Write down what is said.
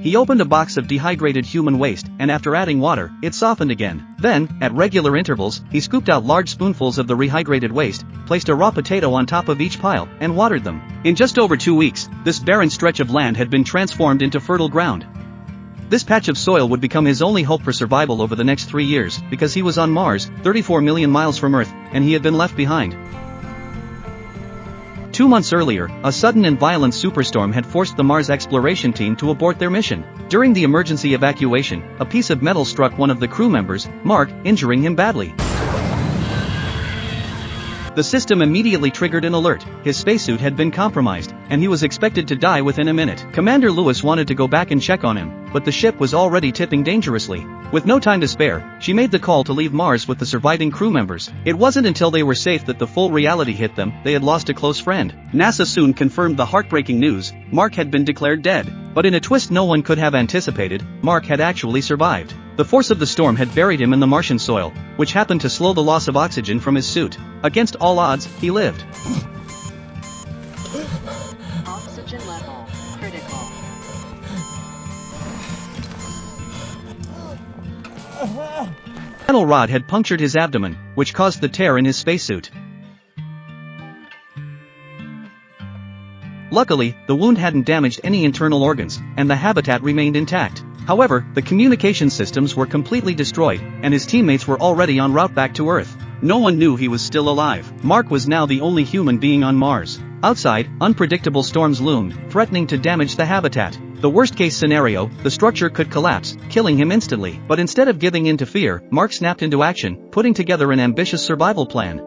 He opened a box of dehydrated human waste, and after adding water, it softened again. Then, at regular intervals, he scooped out large spoonfuls of the rehydrated waste, placed a raw potato on top of each pile, and watered them. In just over 2 weeks, this barren stretch of land had been transformed into fertile ground. This patch of soil would become his only hope for survival over the next 3 years, because he was on Mars, 34 million miles from Earth, and he had been left behind. 2 months earlier, a sudden and violent superstorm had forced the Mars exploration team to abort their mission. During the emergency evacuation, a piece of metal struck one of the crew members, Mark, injuring him badly. The system immediately triggered an alert. His spacesuit had been compromised, and he was expected to die within a minute. Commander Lewis wanted to go back and check on him, but the ship was already tipping dangerously. With no time to spare, she made the call to leave Mars with the surviving crew members. It wasn't until they were safe that the full reality hit them. They had lost a close friend. NASA soon confirmed the heartbreaking news: Mark had been declared dead. But in a twist no one could have anticipated, Mark had actually survived. The force of the storm had buried him in the Martian soil, which happened to slow the loss of oxygen from his suit. Against all odds, he lived. Oxygen level critical. A metal rod had punctured his abdomen, which caused the tear in his spacesuit. Luckily, the wound hadn't damaged any internal organs, and the habitat remained intact. However, the communication systems were completely destroyed, and his teammates were already en route back to Earth. No one knew he was still alive. Mark was now the only human being on Mars. Outside, unpredictable storms loomed, threatening to damage the habitat. The worst-case scenario, the structure could collapse, killing him instantly. But instead of giving in to fear, Mark snapped into action, putting together an ambitious survival plan.